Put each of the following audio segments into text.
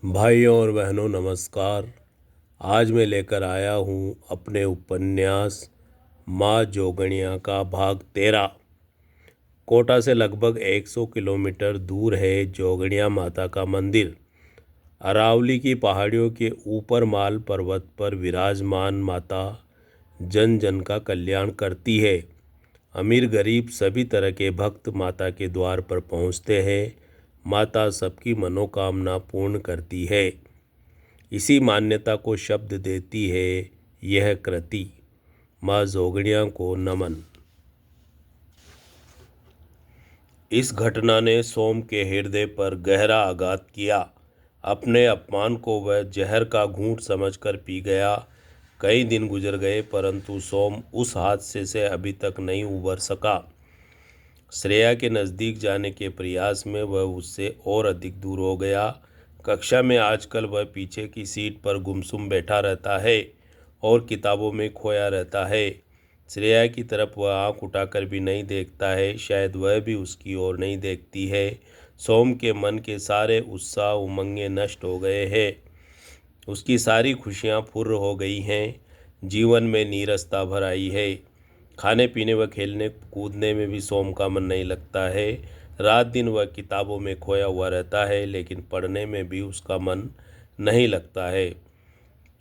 भाइयों और बहनों नमस्कार। आज मैं लेकर आया हूँ अपने उपन्यास माँ जोगणिया का भाग 13। कोटा से लगभग 100 किलोमीटर दूर है जोगणिया माता का मंदिर। अरावली की पहाड़ियों के ऊपर माल पर्वत पर विराजमान माता जन जन का कल्याण करती है। अमीर गरीब सभी तरह के भक्त माता के द्वार पर पहुँचते हैं। माता सबकी मनोकामना पूर्ण करती है। इसी मान्यता को शब्द देती है यह कृति। माँ जोगणिया को नमन। इस घटना ने सोम के हृदय पर गहरा आघात किया। अपने अपमान को वह जहर का घूंट समझकर पी गया। कई दिन गुजर गए परंतु सोम उस हादसे से अभी तक नहीं उबर सका। श्रेया के नज़दीक जाने के प्रयास में वह उससे और अधिक दूर हो गया। कक्षा में आजकल वह पीछे की सीट पर गुमसुम बैठा रहता है और किताबों में खोया रहता है। श्रेया की तरफ वह आंख उठाकर भी नहीं देखता है। शायद वह भी उसकी ओर नहीं देखती है। सोम के मन के सारे उत्साह उमंगें नष्ट हो गए हैं। उसकी सारी खुशियाँ फुर्र हो गई हैं। जीवन में नीरसता भर आई है। खाने पीने व खेलने कूदने में भी सोम का मन नहीं लगता है। रात दिन वह किताबों में खोया हुआ रहता है लेकिन पढ़ने में भी उसका मन नहीं लगता है।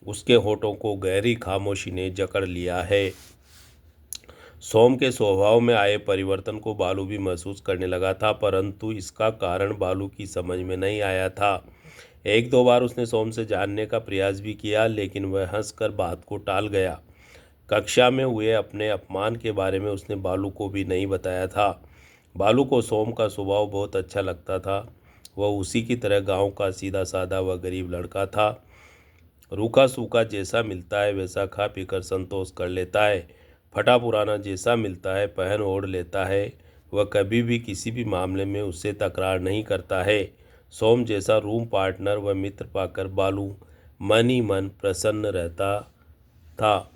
उसके होठों को गहरी खामोशी ने जकड़ लिया है। सोम के स्वभाव में आए परिवर्तन को बालू भी महसूस करने लगा था परंतु इसका कारण बालू की समझ में नहीं आया था। एक दो बार उसने सोम से जानने का प्रयास भी किया लेकिन वह हंसकर बात को टाल गया। कक्षा में हुए अपने अपमान के बारे में उसने बालू को भी नहीं बताया था। बालू को सोम का स्वभाव बहुत अच्छा लगता था। वह उसी की तरह गांव का सीधा साधा व गरीब लड़का था। रूखा सूखा जैसा मिलता है वैसा खा पीकर संतोष कर लेता है। फटा पुराना जैसा मिलता है पहन ओढ़ लेता है। वह कभी भी किसी भी मामले में उससे तकरार नहीं करता है। सोम जैसा रूम पार्टनर व मित्र पाकर बालू मन ही मन प्रसन्न रहता था।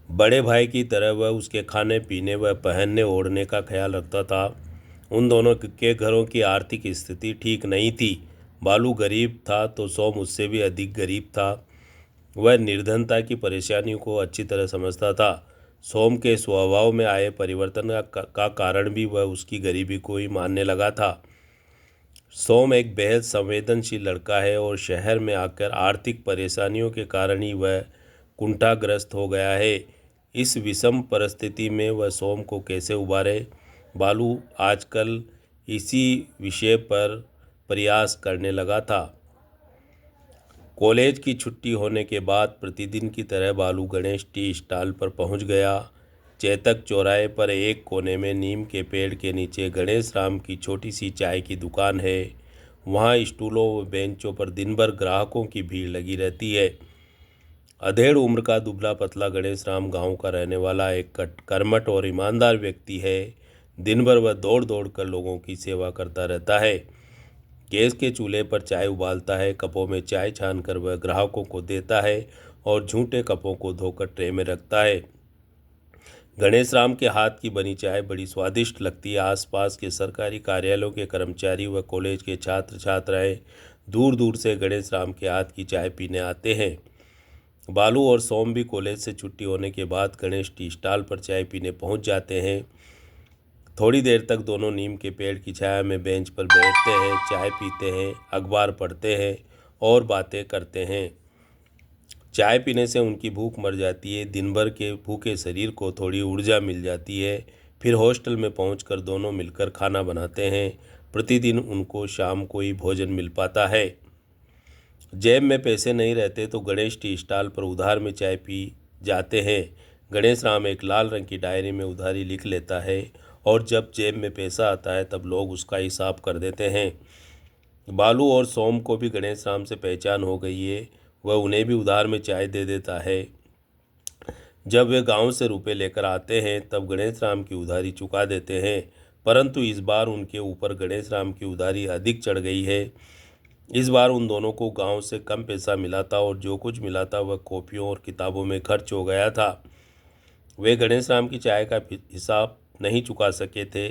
बड़े भाई की तरह वह उसके खाने पीने व पहनने ओढ़ने का ख्याल रखता था। उन दोनों के घरों की आर्थिक स्थिति ठीक नहीं थी। बालू गरीब था तो सोम उससे भी अधिक गरीब था। वह निर्धनता की परेशानियों को अच्छी तरह समझता था। सोम के स्वभाव में आए परिवर्तन का कारण भी वह उसकी गरीबी को ही मानने लगा था। सोम एक बेहद संवेदनशील लड़का है और शहर में आकर आर्थिक परेशानियों के कारण ही वह कुंठाग्रस्त हो गया है। इस विषम परिस्थिति में वह सोम को कैसे उबारे, बालू आजकल इसी विषय पर प्रयास करने लगा था। कॉलेज की छुट्टी होने के बाद प्रतिदिन की तरह बालू गणेश टी स्टॉल पर पहुंच गया। चेतक चौराहे पर एक कोने में नीम के पेड़ के नीचे गणेश राम की छोटी सी चाय की दुकान है। वहां स्टूलों व बेंचों पर दिन भर ग्राहकों की भीड़ लगी रहती है। अधेड़ उम्र का दुबला पतला गणेश राम गाँव का रहने वाला एक कर्मठ और ईमानदार व्यक्ति है। दिन भर वह दौड़ दौड़ कर लोगों की सेवा करता रहता है। गैस के चूल्हे पर चाय उबालता है। कपों में चाय छानकर वह ग्राहकों को देता है और झूठे कपों को धोकर ट्रे में रखता है। गणेश राम के हाथ की बनी चाय बड़ी स्वादिष्ट लगती है। आसपास के सरकारी कार्यालयों के कर्मचारी व कॉलेज के छात्र छात्राएं दूर दूर से गणेश राम के हाथ की चाय पीने आते हैं। बालू और सोम भी कॉलेज से छुट्टी होने के बाद गणेश टी स्टॉल पर चाय पीने पहुंच जाते हैं। थोड़ी देर तक दोनों नीम के पेड़ की छाया में बेंच पर बैठते हैं, चाय पीते हैं, अखबार पढ़ते हैं और बातें करते हैं। चाय पीने से उनकी भूख मर जाती है। दिन भर के भूखे शरीर को थोड़ी ऊर्जा मिल जाती है। फिर हॉस्टल में पहुंचकर दोनों मिलकर खाना बनाते हैं। प्रतिदिन उनको शाम को ही भोजन मिल पाता है। जेब में पैसे नहीं रहते तो गणेश टी स्टॉल पर उधार में चाय पी जाते हैं। गणेश राम एक लाल रंग की डायरी में उधारी लिख लेता है और जब जेब में पैसा आता है तब लोग उसका हिसाब कर देते हैं। बालू और सोम को भी गणेश राम से पहचान हो गई है। वह उन्हें भी उधार में चाय दे देता है। जब वे गांव से रुपए लेकर आते हैं तब गणेश राम की उधारी चुका देते हैं परंतु इस बार उनके ऊपर गणेश राम की उधारी अधिक चढ़ गई है। इस बार उन दोनों को गांव से कम पैसा मिला था और जो कुछ मिला था वह कॉपियों और किताबों में खर्च हो गया था। वे गणेश राम की चाय का हिसाब नहीं चुका सके थे।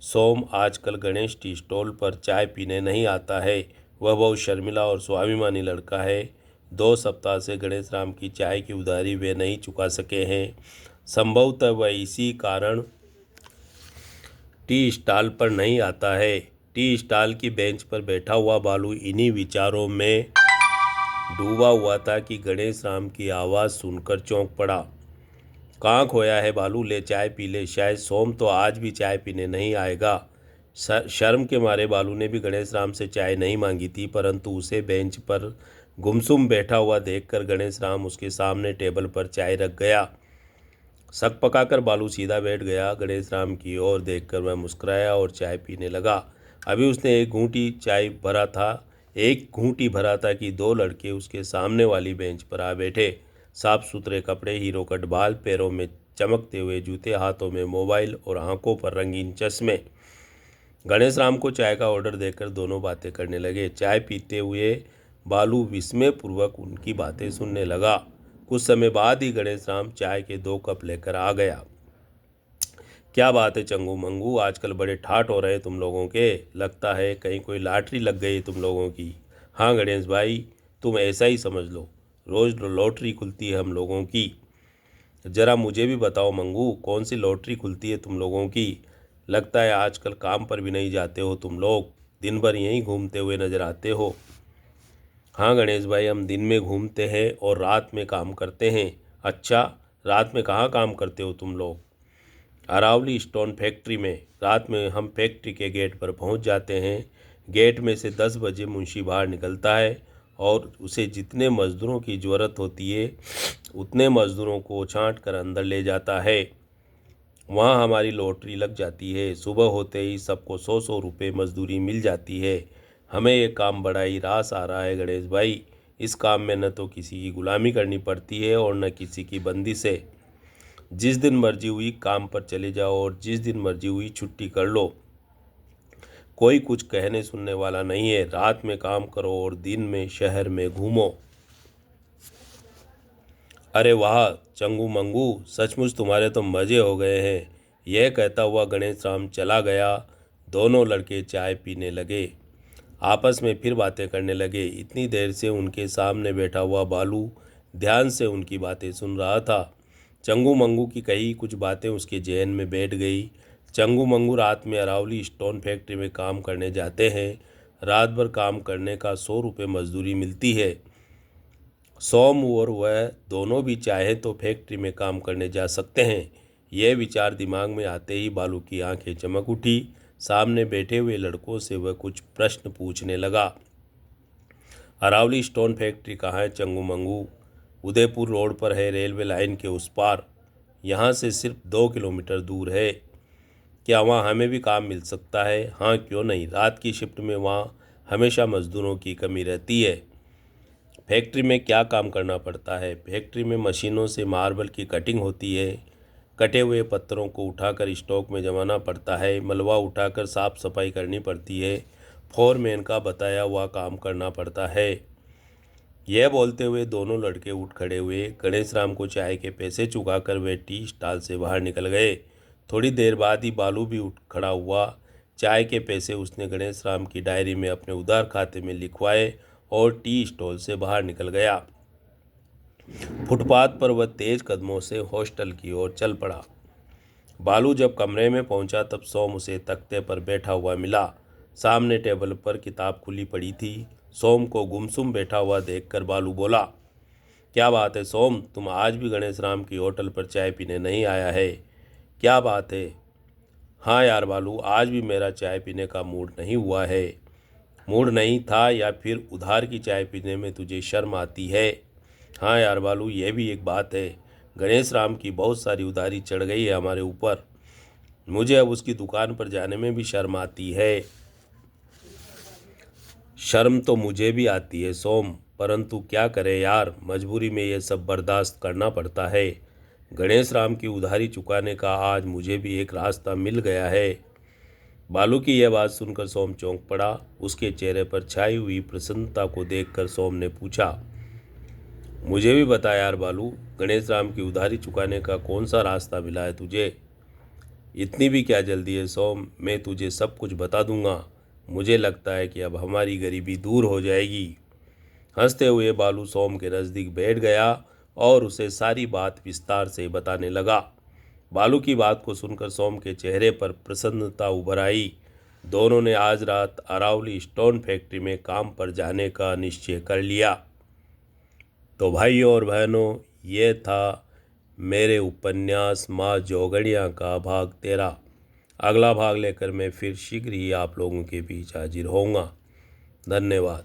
सोम आजकल गणेश टी स्टॉल पर चाय पीने नहीं आता है। वह बहुत शर्मिला और स्वाभिमानी लड़का है। 2 सप्ताह से गणेश राम की चाय की उधारी वे नहीं चुका सके हैं। संभवतः वह इसी कारण टी स्टॉल पर नहीं आता है। टी स्टॉल की बेंच पर बैठा हुआ बालू इन्हीं विचारों में डूबा हुआ था कि गणेश राम की आवाज़ सुनकर चौंक पड़ा। कहाँ खोया है बालू, ले चाय पी ले, शायद सोम तो आज भी चाय पीने नहीं आएगा। शर्म के मारे बालू ने भी गणेश राम से चाय नहीं मांगी थी, परंतु उसे बेंच पर गुमसुम बैठा हुआ देखकर गणेश राम उसके सामने टेबल पर चाय रख गया। सक पकाकर बालू सीधा बैठ गया। गणेश राम की ओर देखकर वह मुस्कुराया और चाय पीने लगा। अभी उसने एक घूंटी भरा था कि 2 लड़के उसके सामने वाली बेंच पर आ बैठे। साफ सुथरे कपड़े, हीरो कट बाल, पैरों में चमकते हुए जूते, हाथों में मोबाइल और आंखों पर रंगीन चश्मे। गणेश राम को चाय का ऑर्डर देकर दोनों बातें करने लगे। चाय पीते हुए बालू विस्मयपूर्वक उनकी बातें सुनने लगा। कुछ समय बाद ही गणेश राम चाय के 2 कप लेकर आ गया। क्या बात है चंगू मंगू, आजकल बड़े ठाठ हो रहे तुम लोगों के। लगता है कहीं कोई लॉटरी लग गई तुम लोगों की। हाँ गणेश भाई, तुम ऐसा ही समझ लो, रोज़ लॉटरी खुलती है हम लोगों की। ज़रा मुझे भी बताओ मंगू, कौन सी लॉटरी खुलती है तुम लोगों की। लगता है आजकल काम पर भी नहीं जाते हो तुम लोग, दिन भर यहीं घूमते हुए नज़र आते हो। हाँ गणेश भाई, हम दिन में घूमते हैं और रात में काम करते हैं। अच्छा, रात में कहाँ काम करते हो तुम लोग। अरावली स्टोन फैक्ट्री में। रात में हम फैक्ट्री के गेट पर पहुंच जाते हैं। गेट में से 10 बजे मुंशी बाहर निकलता है और उसे जितने मज़दूरों की ज़रूरत होती है उतने मज़दूरों को छांट कर अंदर ले जाता है। वहाँ हमारी लॉटरी लग जाती है। सुबह होते ही सबको 100-100 रुपये मजदूरी मिल जाती है। हमें ये काम बड़ा ही रास आ रहा है गणेश भाई। इस काम में न तो किसी की गुलामी करनी पड़ती है और न किसी की बंदिश है। जिस दिन मर्जी हुई काम पर चले जाओ और जिस दिन मर्जी हुई छुट्टी कर लो। कोई कुछ कहने सुनने वाला नहीं है। रात में काम करो और दिन में शहर में घूमो। अरे वाह चंगू मंगू, सचमुच तुम्हारे तो मज़े हो गए हैं। यह कहता हुआ गणेश राम चला गया। दोनों लड़के चाय पीने लगे, आपस में फिर बातें करने लगे। इतनी देर से उनके सामने बैठा हुआ बालू ध्यान से उनकी बातें सुन रहा था। चंगू मंगू की कही कुछ बातें उसके जहन में बैठ गई। चंगू मंगू रात में अरावली स्टोन फैक्ट्री में काम करने जाते हैं। रात भर काम करने का 100 रुपये मजदूरी मिलती है। सोम और वह दोनों भी चाहे तो फैक्ट्री में काम करने जा सकते हैं। यह विचार दिमाग में आते ही बालू की आंखें चमक उठी। सामने बैठे हुए लड़कों से वह कुछ प्रश्न पूछने लगा। अरावली स्टोन फैक्ट्री कहाँ है चंगू मंगू। उदयपुर रोड पर है, रेलवे लाइन के उस पार। यहाँ से सिर्फ 2 किलोमीटर दूर है। क्या वहाँ हमें भी काम मिल सकता है। हाँ क्यों नहीं, रात की शिफ्ट में वहाँ हमेशा मज़दूरों की कमी रहती है। फैक्ट्री में क्या काम करना पड़ता है। फैक्ट्री में मशीनों से मार्बल की कटिंग होती है। कटे हुए पत्थरों को उठाकर स्टॉक में जमाना पड़ता है। मलबा उठाकर साफ सफाई करनी पड़ती है। फोरमैन का बताया हुआ काम करना पड़ता है। यह बोलते हुए दोनों लड़के उठ खड़े हुए। गणेश राम को चाय के पैसे चुकाकर वे टी स्टॉल से बाहर निकल गए। थोड़ी देर बाद ही बालू भी उठ खड़ा हुआ। चाय के पैसे उसने गणेश राम की डायरी में अपने उधार खाते में लिखवाए और टी स्टॉल से बाहर निकल गया। फुटपाथ पर वह तेज कदमों से हॉस्टल की ओर चल पड़ा। बालू जब कमरे में पहुंचा तब सोम उसे तख्ते पर बैठा हुआ मिला। सामने टेबल पर किताब खुली पड़ी थी। सोम को गुमसुम बैठा हुआ देखकर बालू बोला, क्या बात है सोम, तुम आज भी गणेश राम की होटल पर चाय पीने नहीं आया है। क्या बात है। हाँ यार बालू, आज भी मेरा चाय पीने का मूड नहीं हुआ है। मूड नहीं था या फिर उधार की चाय पीने में तुझे शर्म आती है। हाँ यार बालू, यह भी एक बात है। गणेश राम की बहुत सारी उधारी चढ़ गई है हमारे ऊपर। मुझे अब उसकी दुकान पर जाने में भी शर्म आती है। शर्म तो मुझे भी आती है सोम, परंतु क्या करें यार, मजबूरी में यह सब बर्दाश्त करना पड़ता है। गणेश राम की उधारी चुकाने का आज मुझे भी एक रास्ता मिल गया है। बालू की यह बात सुनकर सोम चौंक पड़ा। उसके चेहरे पर छाई हुई प्रसन्नता को देखकर सोम ने पूछा, मुझे भी बता यार बालू, गणेश राम की उधारी चुकाने का कौन सा रास्ता मिला है तुझे। इतनी भी क्या जल्दी है सोम, मैं तुझे सब कुछ बता दूंगा। मुझे लगता है कि अब हमारी गरीबी दूर हो जाएगी। हंसते हुए बालू सोम के नज़दीक बैठ गया और उसे सारी बात विस्तार से बताने लगा। बालू की बात को सुनकर सोम के चेहरे पर प्रसन्नता उभर आई। दोनों ने आज रात अरावली स्टोन फैक्ट्री में काम पर जाने का निश्चय कर लिया। तो भाइयों और बहनों, ये था मेरे उपन्यास माँ जोगड़िया का भाग 13। अगला भाग लेकर मैं फिर शीघ्र ही आप लोगों के बीच हाजिर होऊंगा। धन्यवाद।